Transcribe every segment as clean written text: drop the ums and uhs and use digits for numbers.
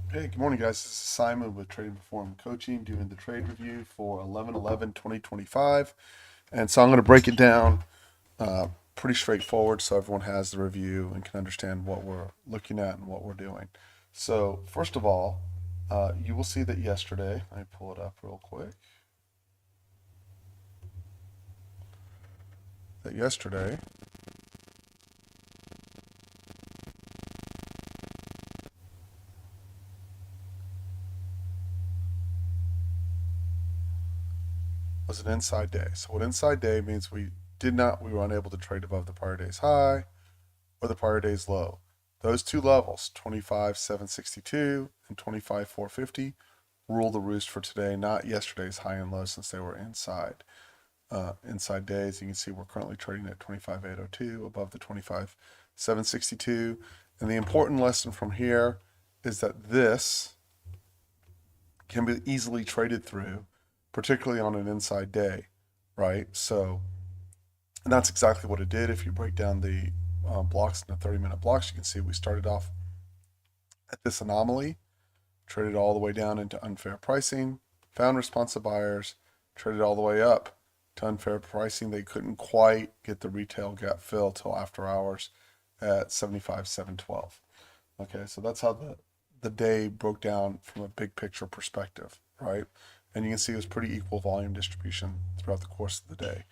Hey, good morning, guys. This is Simon with TRADEnPERFORM Coaching, doing the trade review for 11/11/2025. And so I'm going to break it down pretty straightforward so everyone has the review and can understand what we're looking at and what we're doing. So, first of all, you will see that yesterday, let me pull it up real quick, that yesterday was an inside day. So, what inside day means we were unable to trade above the prior day's high or the prior day's low. Those two levels, 25,762 and 25,450, rule the roost for today, not yesterday's high and low since they were inside days. You can see we're currently trading at 25,802 above the 25,762. And the important lesson from here is that this can be easily traded through, particularly on an inside day, right? So, and that's exactly what it did. If you break down the blocks in the 30-minute blocks, you can see we started off at this anomaly, traded all the way down into unfair pricing, found responsive buyers, traded all the way up to unfair pricing. They couldn't quite get the retail gap fill till after hours at 75,712. Okay, so that's how the day broke down from a big picture perspective, right? And you can see it was pretty equal volume distribution throughout the course of the day.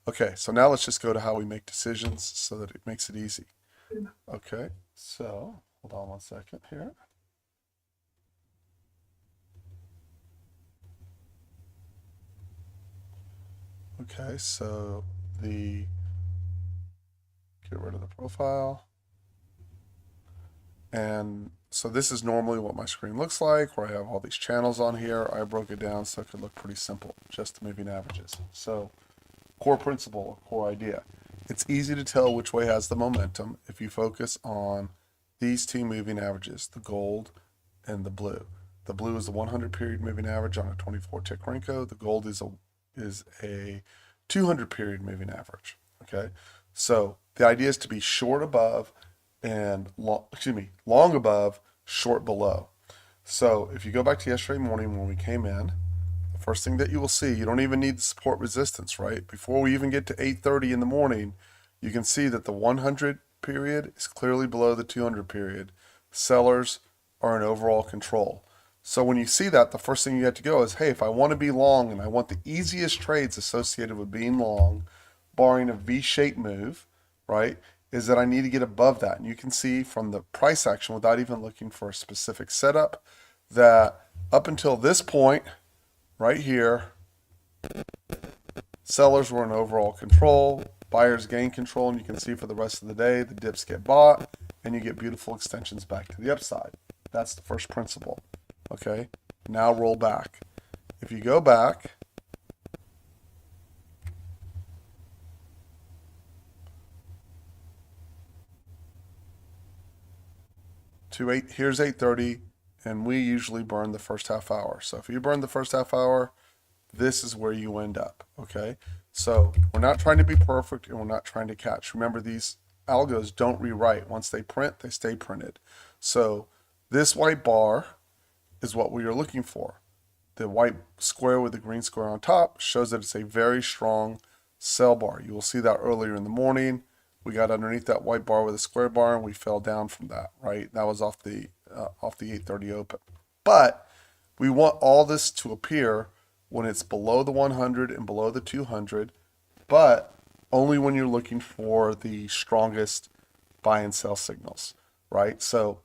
Okay, so now let's just go to how we make decisions so that it makes it easy. Okay, so hold on one second here. Okay, so the get rid of the profile. And so this is normally what my screen looks like, where I have all these channels on here. I broke it down so it could look pretty simple, just the moving averages. So core principle, core idea. It's easy to tell which way has the momentum if you focus on these two moving averages, the gold and the blue. The blue is the 100 period moving average on a 24 tick Renko. The gold is a 200 period moving average. Okay, so the idea is to be short above and long above, short below. So if you go back to yesterday morning when we came in, the first thing that you will see, you don't even need the support resistance, right? Before we even get to 8:30 in the morning, you can see that the 100 period is clearly below the 200 period. Sellers are in overall control. So when you see that, the first thing you have to go is, hey, if I want to be long and I want the easiest trades associated with being long, barring a V-shaped move, right, is that I need to get above that. And you can see from the price action, without even looking for a specific setup, that up until this point, right here, sellers were in overall control, buyers gain control, and you can see for the rest of the day, the dips get bought, and you get beautiful extensions back to the upside. That's the first principle. Okay, now roll back. If you go back, to here's 8:30, and we usually burn the first half hour. So if you burn the first half hour, this is where you end up. Okay, so we're not trying to be perfect and we're not trying to catch. Remember, these algos don't rewrite. Once they print, they stay printed. So this white bar is what we are looking for. The white square with the green square on top shows that it's a very strong sell bar. You will see that earlier in the morning. We got underneath that white bar with a square bar and we fell down from that, right? That was off the 8:30 open. But we want all this to appear when it's below the 100 and below the 200, but only when you're looking for the strongest buy and sell signals, right? So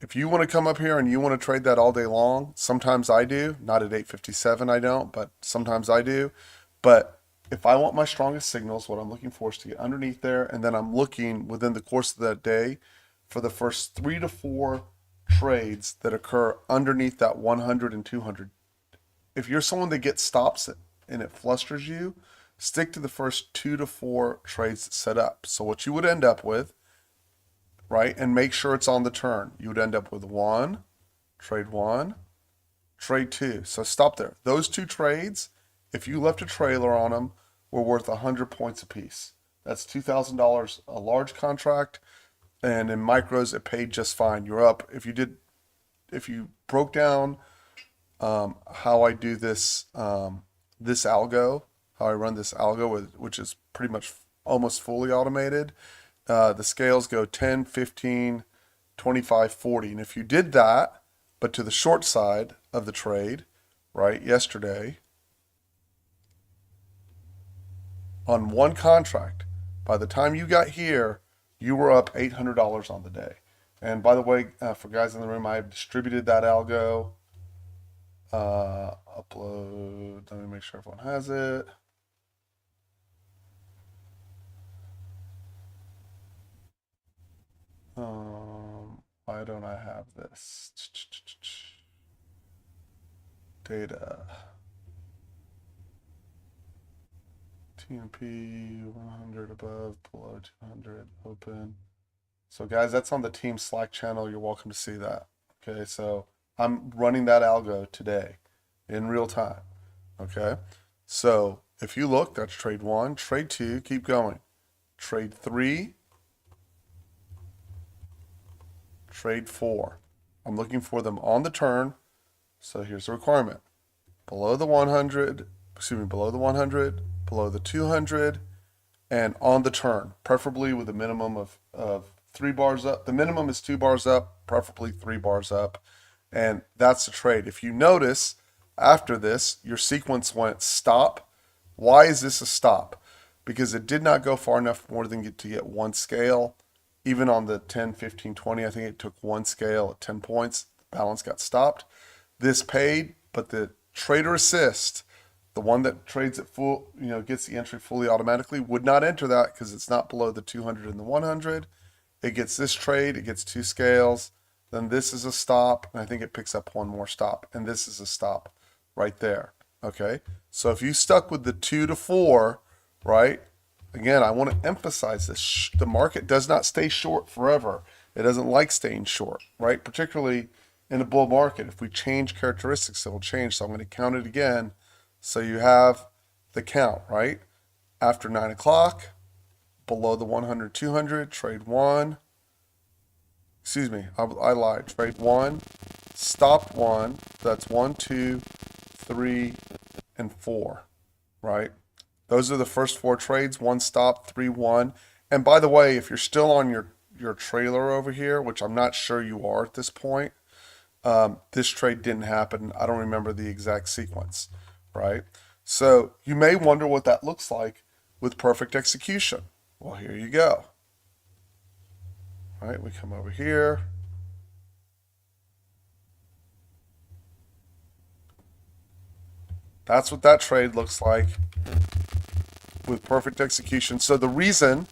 if you want to come up here and you want to trade that all day long, sometimes I do. Not at 8:57, I don't, but sometimes I do. But if I want my strongest signals, what I'm looking for is to get underneath there, and then I'm looking within the course of that day for the first 3 to 4 trades that occur underneath that 100 and 200. If you're someone that gets stops and it flusters you, stick to the first 2 to 4 trades set up. So what you would end up with, right, and make sure it's on the turn, you would end up with one, trade two. So stop there. Those 2 trades, if you left a trailer on them, were worth 100 points apiece. That's $2,000 a large contract, and in micros it paid just fine. You're up. if you broke down how I do this this algo, how I run this algo, which is pretty much almost fully automated, the scales go 10, 15, 25, 40. And if you did that, but to the short side of the trade, right, yesterday, on one contract, by the time you got here, you were up $800 on the day. And by the way, for guys in the room, I have distributed that algo. Upload, let me make sure everyone has it. Why don't I have this? Data. TNP 100 above, below 200, open. So guys, that's on the team Slack channel. You're welcome to see that. Okay, so I'm running that algo today in real time. Okay, so if you look, that's trade 1, trade 2, keep going. Trade 3, trade 4. I'm looking for them on the turn. So here's the requirement. Below the 100, below the 100, below the 200, and on the turn, preferably with a minimum of 3 bars up. The minimum is 2 bars up, preferably 3 bars up. And that's the trade. If you notice, after this, your sequence went stop. Why is this a stop? Because it did not go far enough more than to get one scale. Even on the 10, 15, 20, I think it took one scale at 10 points. The balance got stopped. This paid, but the trader assist, the one that trades it full, gets the entry fully automatically, would not enter that because it's not below the 200 and the 100. It gets this trade, it gets 2 scales. Then this is a stop, and I think it picks up one more stop. And this is a stop right there. Okay, so if you stuck with the 2 to 4, right? Again, I want to emphasize this. The market does not stay short forever. It doesn't like staying short, right? Particularly in a bull market. If we change characteristics, it will change. So I'm going to count it again. So you have the count, right? After 9 o'clock, below the 100, 200, trade 1. Excuse me, I lied. Trade 1, stopped 1. That's 1, 2, 3, and 4, right? Those are the first 4 trades. 1 stop, 3, 1. And by the way, if you're still on your trailer over here, which I'm not sure you are at this point, this trade didn't happen. I don't remember the exact sequence, right? So you may wonder what that looks like with perfect execution. Well, here you go. All right, we come over here. That's what that trade looks like with perfect execution. So the reason,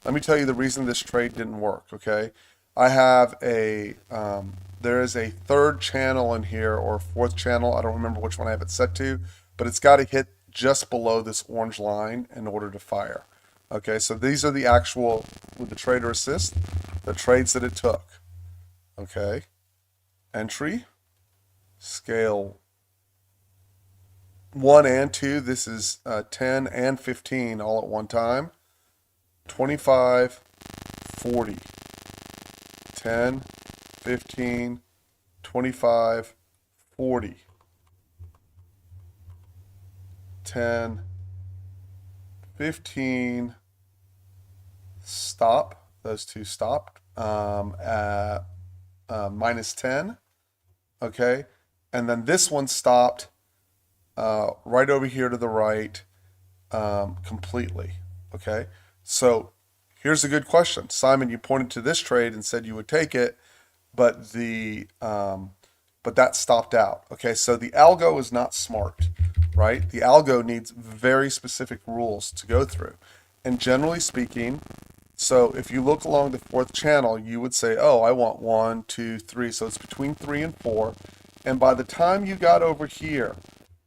let me tell you the reason this trade didn't work, okay? I have there is a 3rd channel in here, or 4th channel. I don't remember which one I have it set to, but it's got to hit just below this orange line in order to fire. Okay, so these are the actual, with the trader assist, the trades that it took. Okay, entry, scale 1 and 2. This is 10 and 15 all at one time. 25, 40. 10, 15, 25, 40. 10, 15, stop. Those 2 stopped at minus 10. Okay, and then this one stopped right over here to the right completely. Okay, so here's a good question. Simon, you pointed to this trade and said you would take it, but that stopped out. Okay, so the algo is not smart, right? The algo needs very specific rules to go through. And generally speaking, so if you look along the 4th channel, you would say, oh, I want 1, 2, 3. So it's between 3 and 4. And by the time you got over here,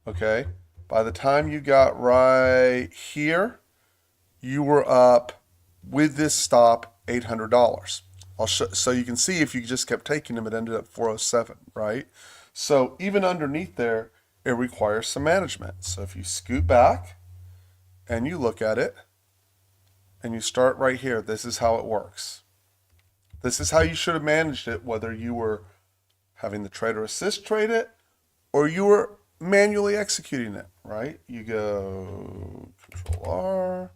okay, by the time you got right here, you were up with this stop $800. So you can see if you just kept taking them, it ended up 407, right? So even underneath there, it requires some management. So if you scoot back and you look at it and you start right here, this is how it works. This is how you should have managed it, whether you were having the trader assist trade it, or you were manually executing it, right? You go Control R.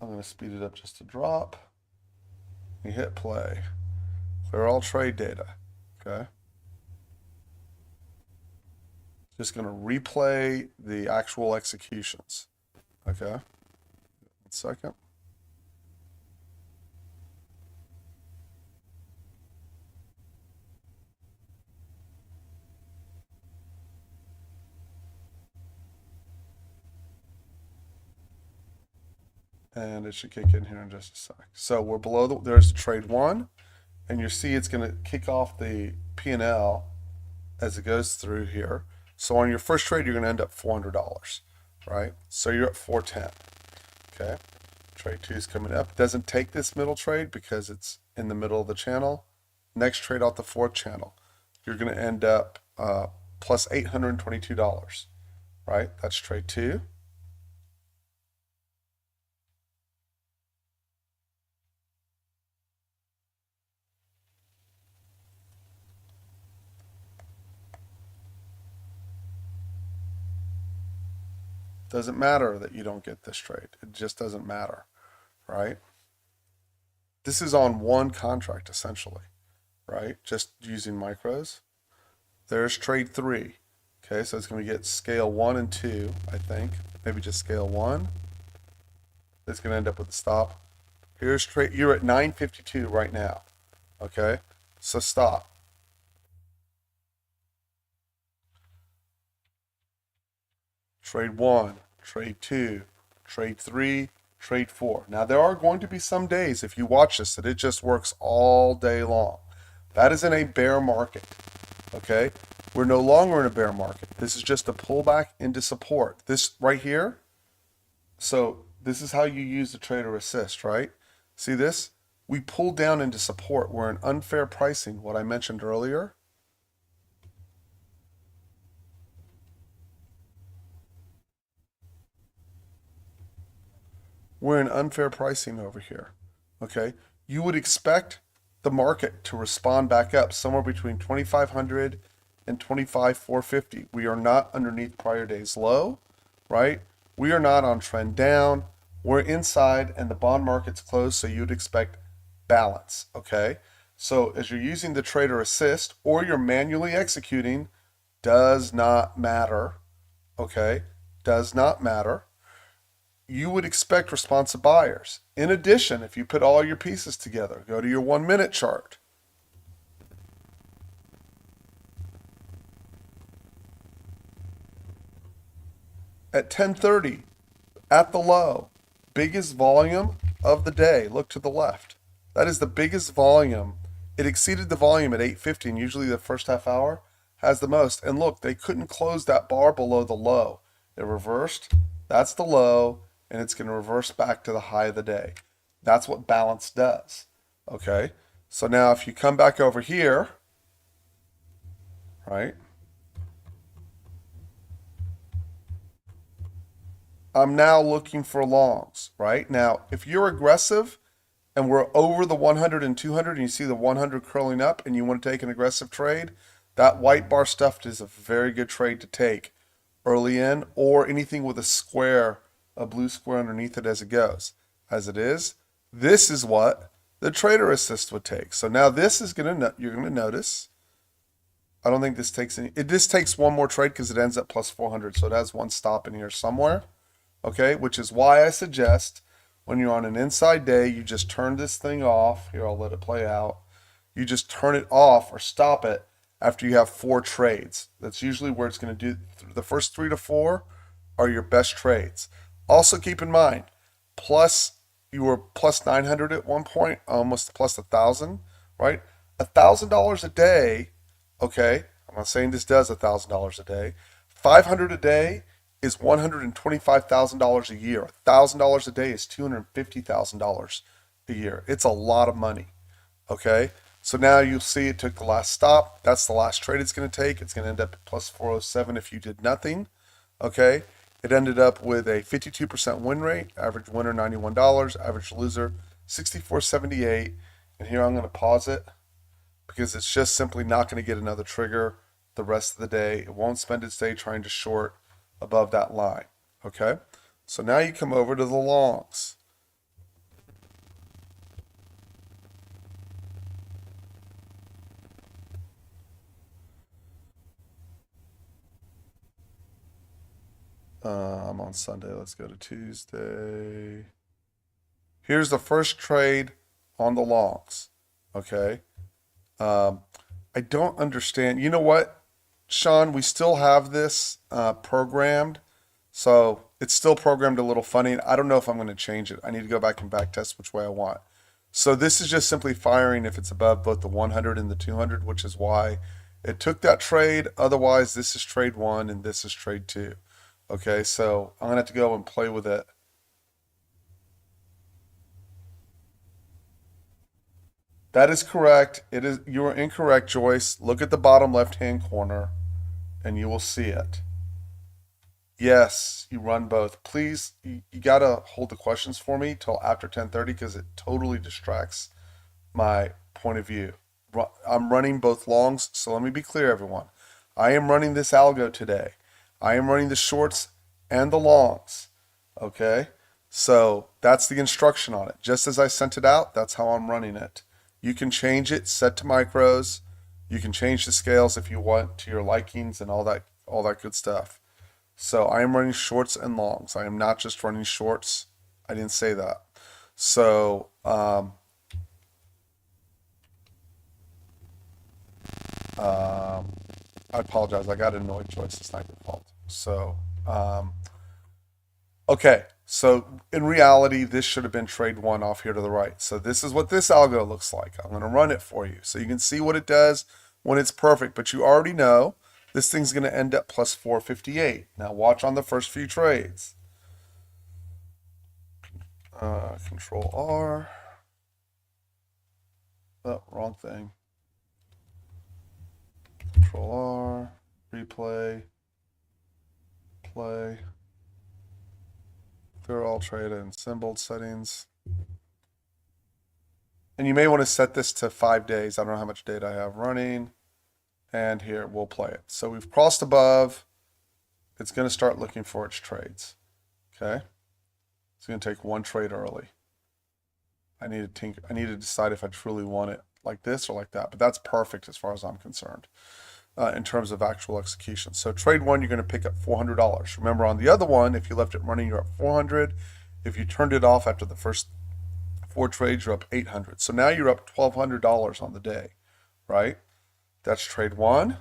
I'm going to speed it up just a drop. You hit play. Clear all trade data. Okay. Just going to replay the actual executions. Okay. 1 second. And it should kick in here in just a sec. So we're below there's trade 1, and you see it's going to kick off the P&L as it goes through here. So on your first trade, you're going to end up $400, right? So you're at 410. Okay. Trade 2 is coming up. Doesn't take this middle trade because it's in the middle of the channel. Next trade off the 4th channel, you're going to end up plus $822, right? That's trade 2. Doesn't matter that you don't get this trade. It just doesn't matter, right? This is on one contract essentially, right? Just using micros. There's trade 3. Okay, so it's going to get scale 1 and 2, I think. Maybe just scale 1. It's going to end up with a stop. Here's trade. You're at 952 right now. Okay, so stop. Trade 1, trade 2, trade 3, trade 4. Now there are going to be some days, if you watch this, that it just works all day long. That is in a bear market. Okay, we're no longer in a bear market. This is just a pullback into support. This right here. So this is how you use the trader assist, right? See this? We pulled down into support. We're in unfair pricing, what I mentioned earlier. We're in unfair pricing over here. Okay, you would expect the market to respond back up somewhere between 2,500 and 25,450. We are not underneath prior day's low, right? We are not on trend down. We're inside and the bond market's closed, so you'd expect balance, okay? So as you're using the trader assist or you're manually executing, does not matter, okay? Does not matter. You would expect responsive buyers. In addition, if you put all your pieces together, go to your 1-minute chart. At 10:30, at the low, biggest volume of the day. Look to the left. That is the biggest volume. It exceeded the volume at 8:50, and usually the first half hour has the most. And look, they couldn't close that bar below the low. It reversed. That's the low. And it's going to reverse back to the high of the day. That's what balance does. Okay, so now if you come back over here, right, I'm now looking for longs, right? Now, if you're aggressive and we're over the 100 and 200 and you see the 100 curling up and you want to take an aggressive trade, that white bar stuff is a very good trade to take early in, or anything with a square, a blue square underneath it as it goes. As it is, this is what the trader assist would take. So now this is you're gonna notice, I don't think this takes any, this takes one more trade because it ends up plus 400. So it has one stop in here somewhere. Okay, which is why I suggest when you're on an inside day, you just turn this thing off. Here, I'll let it play out. You just turn it off or stop it after you have 4 trades. That's usually where it's going to do. The first 3 to 4 are your best trades. Also keep in mind, you were plus 900 at one point, almost plus 1,000, right? $1,000 a day, okay? I'm not saying this does $1,000 a day. 500 a day is $125,000 a year. $1,000 a day is $250,000 a year. It's a lot of money, okay? So now you'll see it took the last stop. That's the last trade it's going to take. It's going to end up at plus 407 if you did nothing, okay? It ended up with a 52% win rate, average winner $91, average loser 64.78, and here I'm going to pause it because it's just simply not going to get another trigger the rest of the day. It won't spend its day trying to short above that line. Okay, so now you come over to the longs. I'm on Sunday. Let's go to Tuesday. Here's the first trade on the longs. Okay. I don't understand. You know what, Sean? We still have this programmed. So it's still programmed a little funny. I don't know if I'm going to change it. I need to go back and back test which way I want. So this is just simply firing if it's above both the 100 and the 200, which is why it took that trade. Otherwise, this is trade 1 and this is trade 2. Okay, so I'm going to have to go and play with it. That is correct. It is. You are incorrect, Joyce. Look at the bottom left-hand corner and you will see it. Yes, you run both. Please, you got to hold the questions for me till after 10:30 because it totally distracts my point of view. I'm running both longs, so let me be clear, everyone. I am running this algo today. I am running the shorts and the longs. Okay? So that's the instruction on it. Just as I sent it out, that's how I'm running it. You can change it, set to micros. You can change the scales if you want to your likings and all that good stuff. So I am running shorts and longs. I am not just running shorts. I didn't say that. So I apologize. I got annoyed, Joyce. It's not your fault. So okay. So in reality, this should have been trade 1 off here to the right. So this is what this algo looks like. I'm going to run it for you so you can see what it does when it's perfect. But you already know this thing's going to end up plus 458. Now watch on the first few trades. Control R. Oh, wrong thing. Control R. Replay. Play. Clear all trade and symboled settings. And you may want to set this to 5 days. I don't know how much data I have running. And here, we'll play it. So we've crossed above. It's going to start looking for its trades. Okay? It's going to take one trade early. I need to decide if I truly want it like this or like that. But that's perfect as far as I'm concerned in terms of actual execution. So trade 1, you're going to pick up $400. Remember, on the other one, if you left it running, you're up 400. If you turned it off after the first 4 trades, you're up 800. So now you're up $1,200 on the day, right? That's trade 1,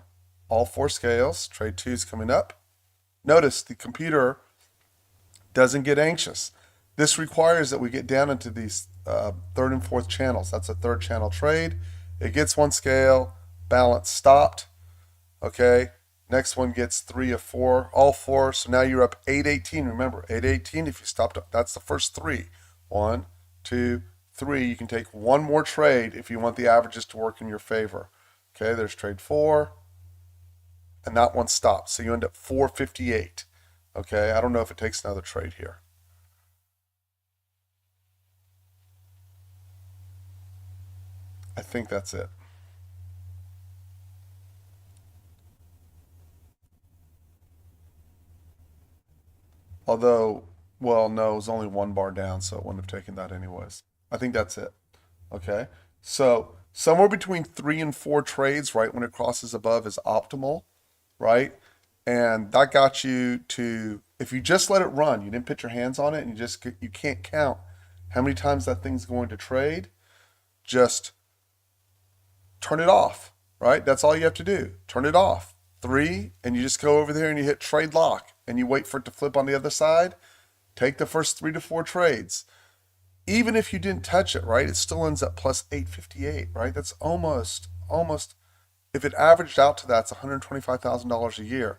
all 4 scales. Trade 2 is coming up. Notice the computer doesn't get anxious. This requires that we get down into these 3rd and 4th channels. That's a 3rd channel trade. It gets 1 scale, balance stopped. Okay, next one gets 3 of 4, all 4. So now you're up 818. Remember, 818, if you stopped up, that's the first 3. 1, 2, 3. You can take 1 more trade if you want the averages to work in your favor. Okay, there's trade 4, and that one stops. So you end up 458. Okay, I don't know if it takes another trade here. I think that's it. Although, well, no, it was only 1 bar down, so it wouldn't have taken that anyways. I think that's it. Okay, so somewhere between 3 and 4 trades, right, when it crosses above is optimal, right? And that got you to, if you just let it run, you didn't put your hands on it, and you can't count how many times that thing's going to trade, just turn it off, right? That's all you have to do. Turn it off. 3, and you just go over there and you hit trade lock, and you wait for it to flip on the other side. Take the first 3 to 4 trades. Even if you didn't touch it, right, it still ends up plus 858, right? That's almost, if it averaged out to that, it's $125,000 a year.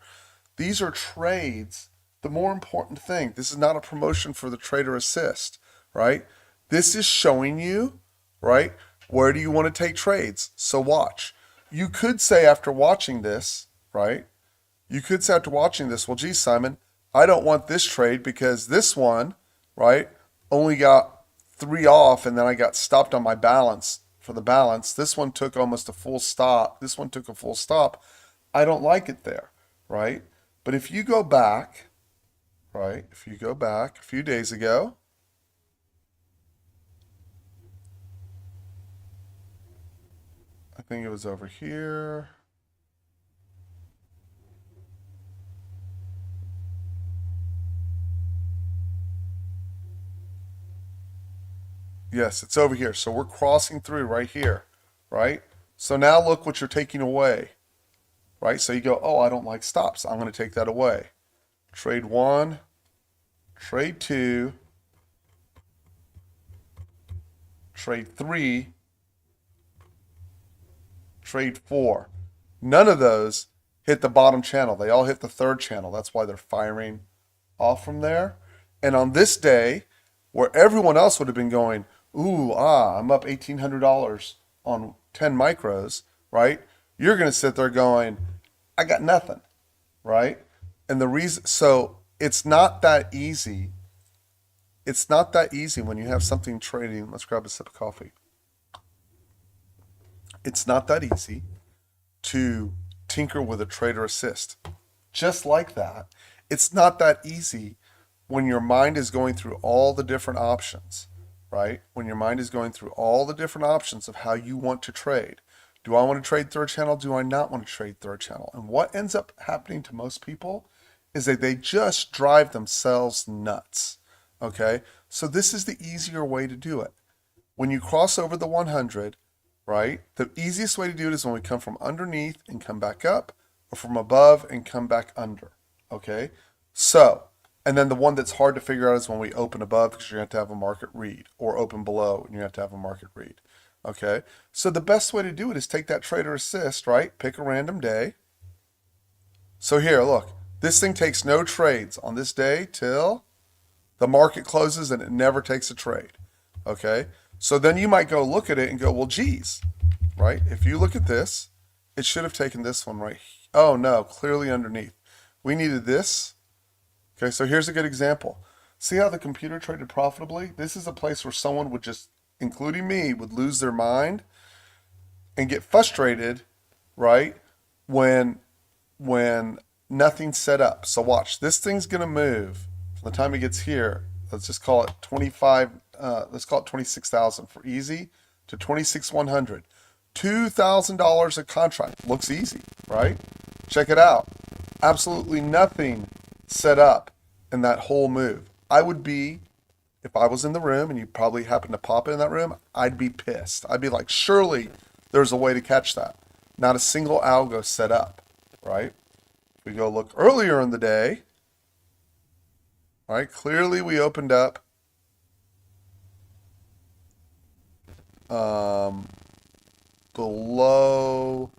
These are trades. The more important thing, this is not a promotion for the Trader Assist, right? This is showing you, right, where do you want to take trades? So watch. You could say after watching this, right, you could say after watching this, well, geez, Simon, I don't want this trade because this one, right, only got 3 off and then I got stopped on my balance for the balance. This one took almost a full stop. This one took a full stop. I don't like it there, right? But if you go back, right? If you go back a few days ago, I think it was over here. Yes, it's over here. So we're crossing through right here, right? So now look what you're taking away, right? So you go, oh, I don't like stops. I'm going to take that away. Trade 1, trade 2, trade 3, trade 4. None of those hit the bottom channel. They all hit the third channel. That's why they're firing off from there. And on this day, where everyone else would have been going, ooh, I'm up $1,800 on 10 micros, right? You're going to sit there going, I got nothing, right? And the reason, so it's not that easy. It's not that easy when you have something trading. Let's grab a sip of coffee. It's not that easy to tinker with a trader assist. Just like that, it's not that easy when your mind is going through all the different options, right? When your mind is going through all the different options of how you want to trade. Do I want to trade third channel? Do I not want to trade third channel? And what ends up happening to most people is that they just drive themselves nuts, okay? So this is the easier way to do it. When you cross over the 100, right? The easiest way to do it is when we come from underneath and come back up, or from above and come back under, okay? So, and then the one that's hard to figure out is when we open above because you have to have a market read, or open below and you have to have a market read, okay? So the best way to do it is take that trader assist, right? Pick a random day. So here, look, this thing takes no trades on this day till the market closes and it never takes a trade, okay? So then you might go look at it and go, well, geez, right? If you look at this, it should have taken this one right. Oh no, clearly underneath. We needed this. Okay, so here's a good example. See how the computer traded profitably? This is a place where someone would just, including me, would lose their mind and get frustrated, right? When nothing's set up. So watch, this thing's gonna move from the time it gets here. Let's just call it 25. Let's call it 26,000 for easy to 26,100. $2,000 a contract. Looks easy, right? Check it out. Absolutely nothing set up in that whole move. I would be, if I was in the room and you probably happened to pop in that room, I'd be pissed. I'd be like, surely there's a way to catch that. Not a single algo set up, right? If we go look earlier in the day, right? Clearly we opened up below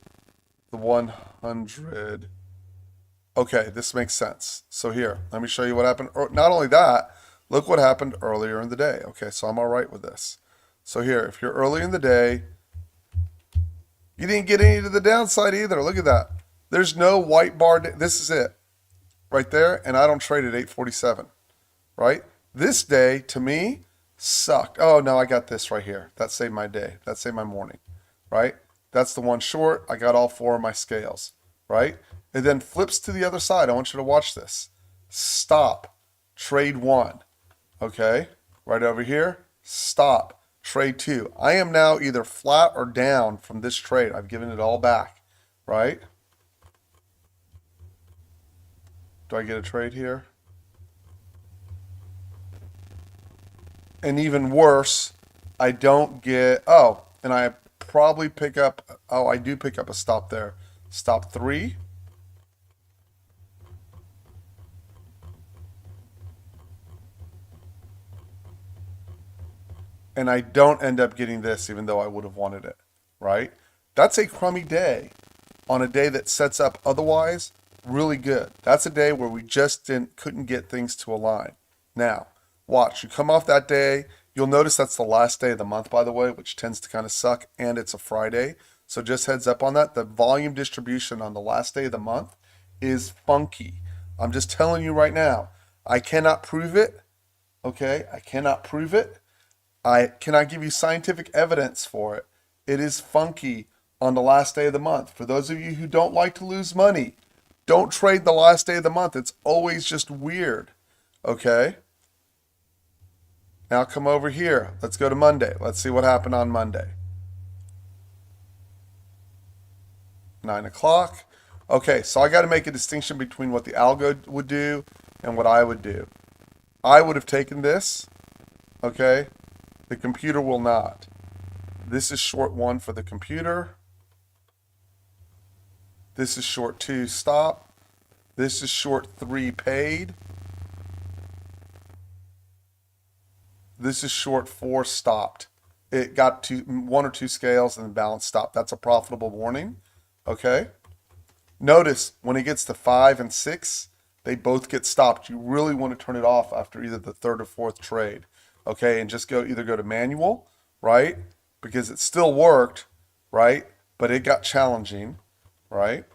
the 100. Okay, this makes sense. So here, let me show you what happened. Not only that, look what happened earlier in the day. Okay, so I'm all right with this. So here, if you're early in the day, you didn't get any to the downside either. Look at that. There's no white bar. This is it right there. And I don't trade at 847, right? This day, to me, sucked. Oh, no, I got this right here. That saved my day. That saved my morning, right? That's the one short. I got all 4 of my scales, right? It then flips to the other side. I want you to watch this. Stop. Trade 1. Okay? Right over here. Stop. Trade 2. I am now either flat or down from this trade. I've given it all back. Right? Do I get a trade here? And even worse, I don't get... Oh, and I probably pick up... Oh, I do pick up a stop there. Stop 3. And I don't end up getting this even though I would have wanted it, right? That's a crummy day on a day that sets up otherwise really good. That's a day where we just couldn't get things to align. Now, watch, you come off that day, you'll notice that's the last day of the month, by the way, which tends to kind of suck, and it's a Friday. So just heads up on that. The volume distribution on the last day of the month is funky. I'm just telling you right now. I cannot prove it, okay? I cannot prove it. Can I give you scientific evidence for it? It is funky on the last day of the month. For those of you who don't like to lose money, don't trade the last day of the month. It's always just weird. Okay? Now come over here. Let's go to Monday. Let's see what happened on Monday. 9 o'clock. Okay, so I got to make a distinction between what the algo would do and what I would do. I would have taken this. Okay? The computer will not. This is short 1 for the computer. This is short 2 stop. This is short 3 paid. This is short 4 stopped. It got to 1 or 2 scales and the balance stopped. That's a profitable warning. Okay. Notice when it gets to 5 and 6, they both get stopped. You really want to turn it off after either the 3rd or 4th trade. Okay, and just either go to manual, right? Because it still worked, right? But it got challenging, right?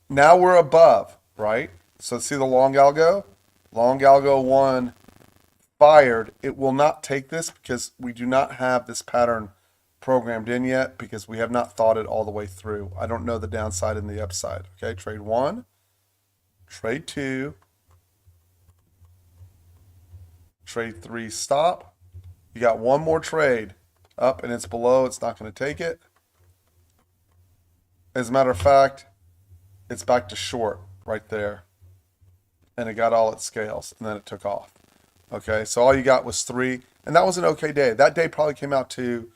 Now we're above, right? So see the long algo? Long algo 1 fired. It will not take this because we do not have this pattern programmed in yet because we have not thought it all the way through. I don't know the downside and the upside. Okay, trade 1, trade 2, trade 3 stop. You got one more trade up and it's below. It's not going to take it. As a matter of fact, it's back to short right there. And it got all its scales and then it took off. Okay, so all you got was 3. And that was an okay day. That day probably came out to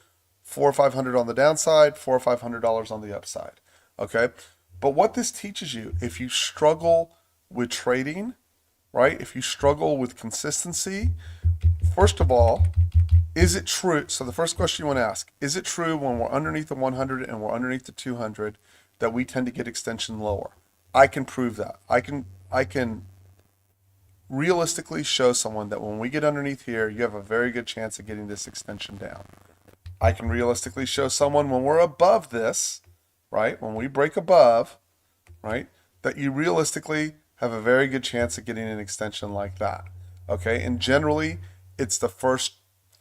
$400 or $500 on the downside, $400 or $500 on the upside. Okay, but what this teaches you, if you struggle with trading, right? If you struggle with consistency, first of all, is it true? So the first question you want to ask, is it true when we're underneath the 100 and we're underneath the 200 that we tend to get extension lower? I can prove that. I can realistically show someone that when we get underneath here, you have a very good chance of getting this extension down. I can realistically show someone when we're above this, right? When we break above, right? That you realistically have a very good chance of getting an extension like that. Okay, and generally it's the first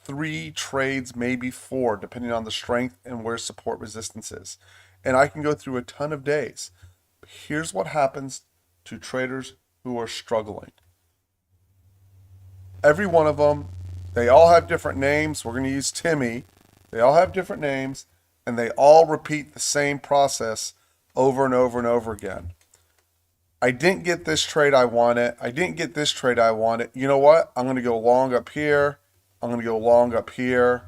3 trades, maybe 4, depending on the strength and where support resistance is. And I can go through a ton of days. Here's what happens to traders who are struggling. Every one of them, they all have different names. We're going to use Timmy. They all have different names, and they all repeat the same process over and over and over again. I didn't get this trade I wanted. I didn't get this trade I wanted. You know what? I'm going to go long up here. I'm going to go long up here.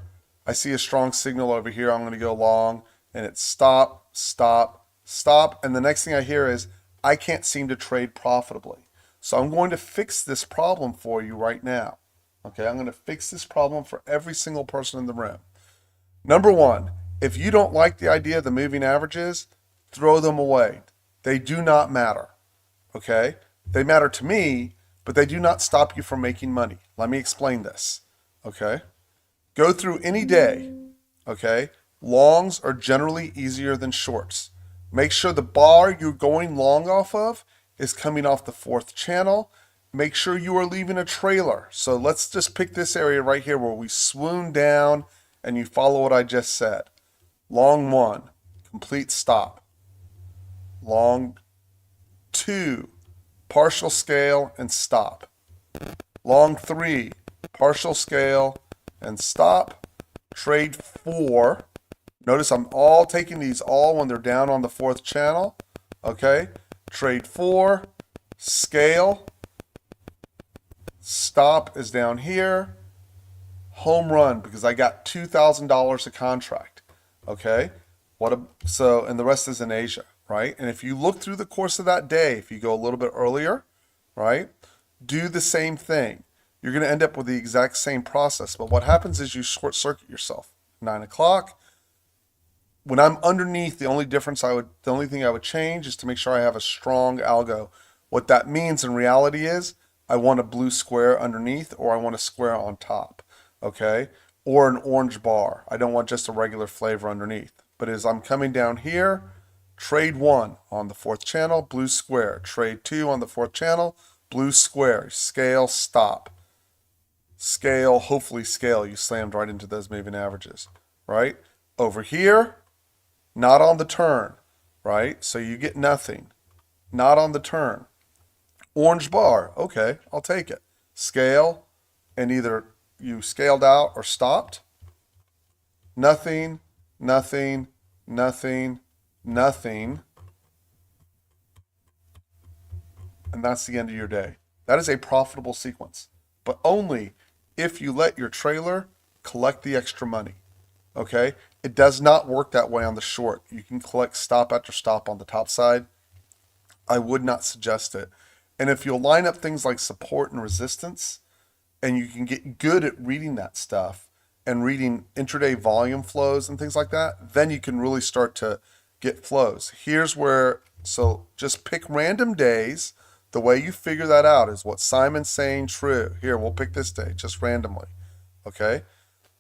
I see a strong signal over here. I'm going to go long, and it's stop, stop, stop. And the next thing I hear is I can't seem to trade profitably. So I'm going to fix this problem for you right now. Okay, I'm going to fix this problem for every single person in the room. Number 1, if you don't like the idea of the moving averages, throw them away. They do not matter. Okay, they matter to me, but they do not stop you from making money. Let me explain this. Okay, go through any day. Okay, longs are generally easier than shorts. Make sure the bar you're going long off of is coming off the 4th channel. Make sure you are leaving a trailer. So let's just pick this area right here where we swoon down and you follow what I just said. Long 1, complete stop. Long 2, partial scale and stop. Long 3, partial scale and stop. Trade 4. Notice I'm all taking these all when they're down on the 4th channel. Okay. Trade 4, scale, stop is down here, home run because I got $2,000 a contract. Okay, so and the rest is in Asia, right? And if you look through the course of that day, if you go a little bit earlier, right, do the same thing. You're going to end up with the exact same process. But what happens is you short circuit yourself. 9 o'clock. When I'm underneath, the only thing I would change is to make sure I have a strong algo. What that means in reality is I want a blue square underneath or I want a square on top, okay? Or an orange bar. I don't want just a regular flavor underneath. But as I'm coming down here, trade 1 on the 4th channel, blue square. Trade 2 on the 4th channel, blue square. Scale, stop. scale, hopefully scale, you slammed right into those moving averages, right? Over here, not on the turn, right? So you get nothing, not on the turn. Orange bar, okay, I'll take it. Scale, and either you scaled out or stopped. Nothing, nothing, nothing, nothing. And that's the end of your day. That is a profitable sequence, but only if you let your trailer collect the extra money. Okay? It does not work that way on the short. You can collect stop after stop on the top side. I would not suggest it. And if you'll line up things like support and resistance, and you can get good at reading that stuff and reading intraday volume flows and things like that, then you can really start to get flows. Here's where, so just pick random days. The way you figure that out is what Simon's saying true. Here, we'll pick this day just randomly. Okay?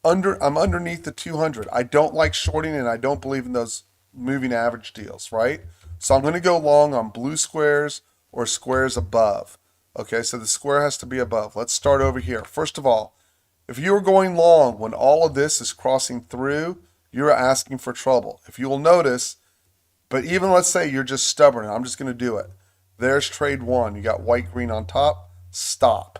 I'm underneath the 200. I don't like shorting and I don't believe in those moving average deals, right? So I'm going to go long on blue squares or squares above. Okay, so the square has to be above. Let's start over here. First of all, if you are going long when all of this is crossing through, you're asking for trouble. If you will notice, but even let's say you're just stubborn, I'm just going to do it. There's trade one. You got white, green on top. Stop.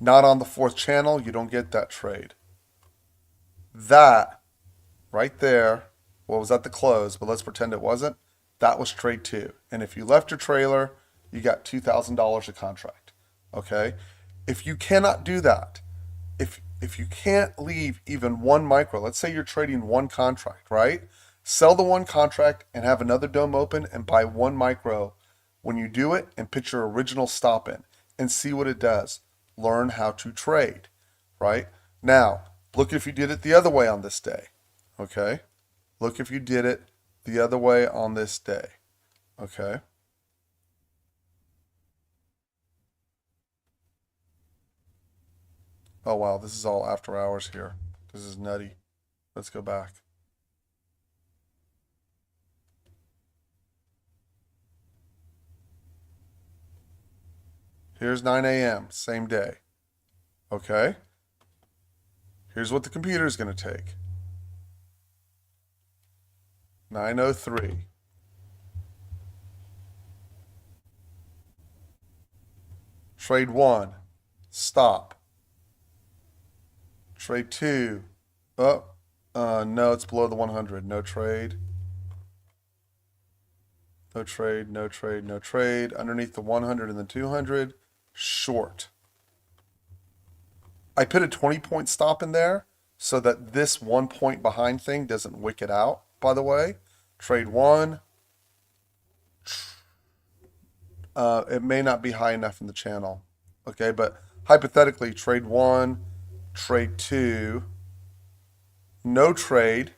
Not on the fourth channel. You don't get that trade. That right there, well, was at the close, but let's pretend it wasn't. That was trade two. And if you left your trailer, you got $2,000 a contract. Okay? If you cannot do that, if you can't leave even one micro, let's say you're trading one contract, right? Sell the one contract and have another dome open and buy one micro when you do it and put your original stop in and see what it does. Learn how to trade, right? Now, look if you did it the other way on this day, okay? Look if you did it the other way on this day, okay? Oh, wow, this is all after hours here. This is nutty. Let's go back. Here's 9 a.m., same day. Okay? Here's what the computer is going to take. 9:03. Trade one. Stop. Trade two. Oh, no, it's below the 100. No trade. No trade, no trade, no trade. Underneath the 100 and the 200. Short. I put a 20-point stop in there so that this 1 point behind thing doesn't wick it out, by the way. Trade one. It may not be high enough in the channel. Okay, but hypothetically, trade one, trade two, no trade.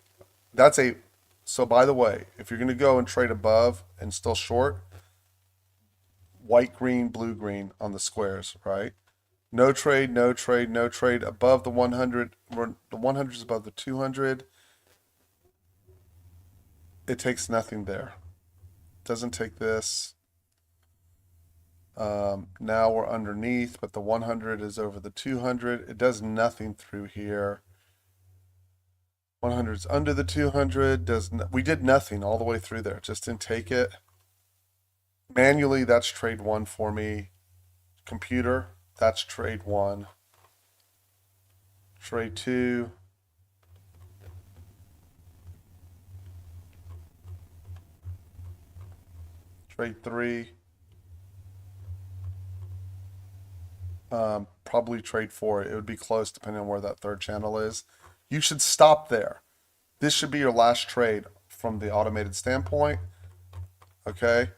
That's a, so by the way, if you're going to go and trade above and still short, white, green, blue, green on the squares, right? No trade, no trade, no trade above the 100. The 100 is above the 200. It takes nothing there. Doesn't take this. Now we're underneath, but the 100 is over the 200. It does nothing through here. 100 is under the 200. We did nothing all the way through there. Just didn't take it. Manually, that's trade one for me. Computer, that's trade one. Trade two. Trade three. Probably trade four. It would be close depending on where that third channel is. You should stop there. This should be your last trade from the automated standpoint. Okay.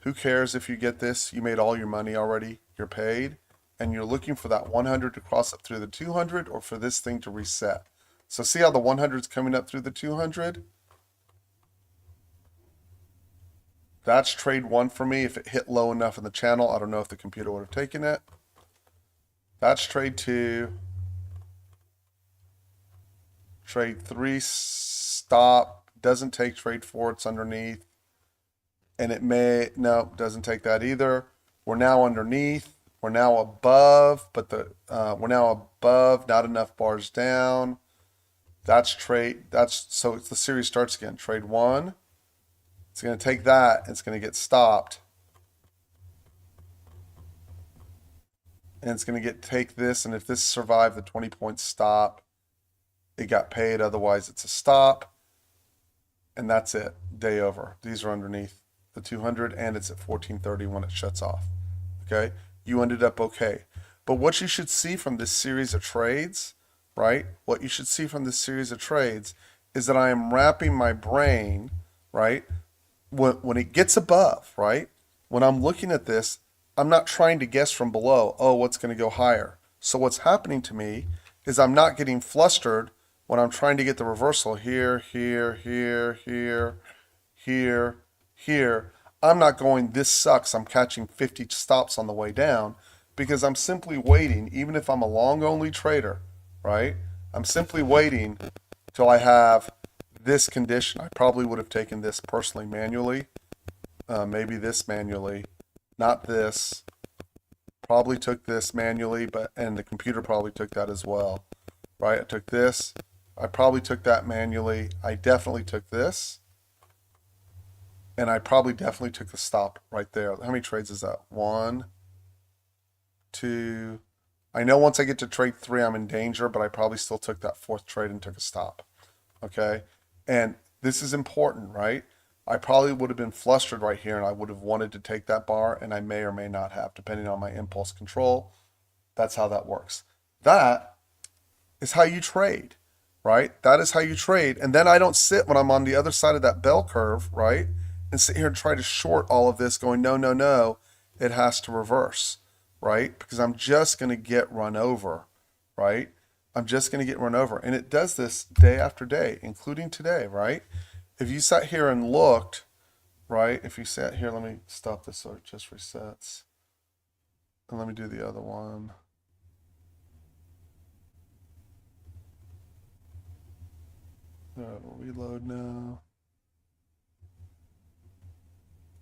Who cares if you get this? You made all your money already. You're paid. And you're looking for that 100 to cross up through the 200 or for this thing to reset. So see how the 100 is coming up through the 200? That's trade one for me. If it hit low enough in the channel, I don't know if the computer would have taken it. That's trade two. Trade three, stop. Doesn't take trade four, it's underneath. and it may, no, doesn't take that either. We're now underneath. We're now above, but we're now above, not enough bars down. That's trade. So the series starts again. Trade one. It's going to take that. It's going to get stopped, and it's going to take this. And if this survived the 20-point stop, it got paid. Otherwise, it's a stop, and that's it. Day over. These are underneath the 200, and it's at 1430 when it shuts off. Okay, you ended up okay. But what you should see from this series of trades, right? What you should see from this series of trades is that I am wrapping my brain, right? When it gets above, right? When I'm looking at this, I'm not trying to guess from below, oh, what's going to go higher. So what's happening to me is I'm not getting flustered when I'm trying to get the reversal here, here, here, here, here, here. I'm not going, this sucks. I'm catching 50 stops on the way down because I'm simply waiting, even if I'm a long only trader, right? I'm simply waiting till I have this condition. I probably would have taken this personally manually, maybe this manually, not this. Probably took this manually, and the computer probably took that as well, right? I took this. I probably took that manually. I definitely took this. And I probably definitely took the stop right there. How many trades is that? 1, 2. I know once I get to trade 3, I'm in danger, but I probably still took that 4th trade and took a stop. Okay. And this is important, right? I probably would have been flustered right here and I would have wanted to take that bar, and I may or may not have, depending on my impulse control. That's how that works. That is how you trade, right? That is how you trade. And then I don't sit when I'm on the other side of that bell curve, right? And sit here and try to short all of this going, no, no, no, it has to reverse, right? Because I'm just going to get run over, right? I'm just going to get run over. And it does this day after day, including today, right? If you sat here and looked, right? If you sat here, let me stop this so it just resets. And let me do the other one. It'll reload now.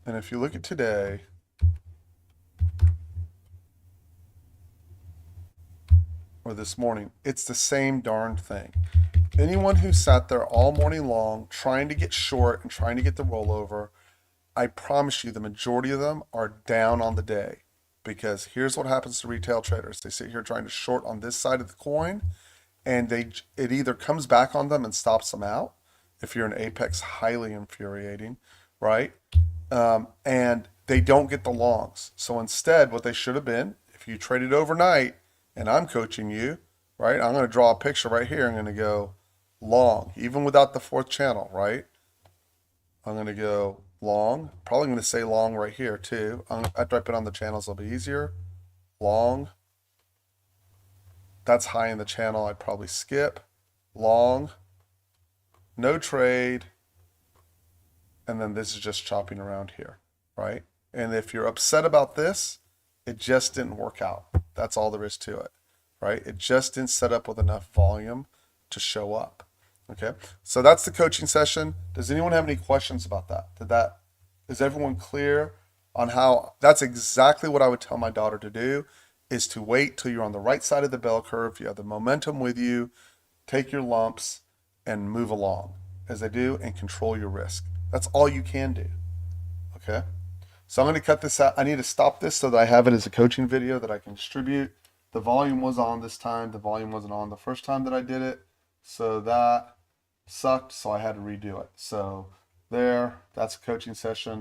And if you look at today, or this morning, it's the same darn thing. Anyone who sat there all morning long trying to get short and trying to get the rollover, I promise you the majority of them are down on the day. Because here's what happens to retail traders. They sit here trying to short on this side of the coin, and it either comes back on them and stops them out. If you're an apex, highly infuriating, right? And they don't get the longs. So instead, what they should have been, if you traded overnight and I'm coaching you, right? I'm going to draw a picture right here. I'm going to go long, even without the 4th channel, right? I'm going to go long. Probably going to say long right here too. After I put on the channels, it'll be easier. Long. That's high in the channel. I'd probably skip. Long. No trade. And then this is just chopping around here, right? And if you're upset about this, it just didn't work out. That's all there is to it, right? It just didn't set up with enough volume to show up. Okay, so that's the coaching session. Does anyone have any questions about that? Is everyone clear on how? That's exactly what I would tell my daughter to do, is to wait till you're on the right side of the bell curve. You have the momentum with you, take your lumps and move along as I do, and control your risk. That's all you can do. Okay, so I'm going to cut this out. I need to stop this so that I have it as a coaching video that I can distribute. The volume was on this time. The volume wasn't on the first time that I did it. So that sucked. So I had to redo it. So that's a coaching session.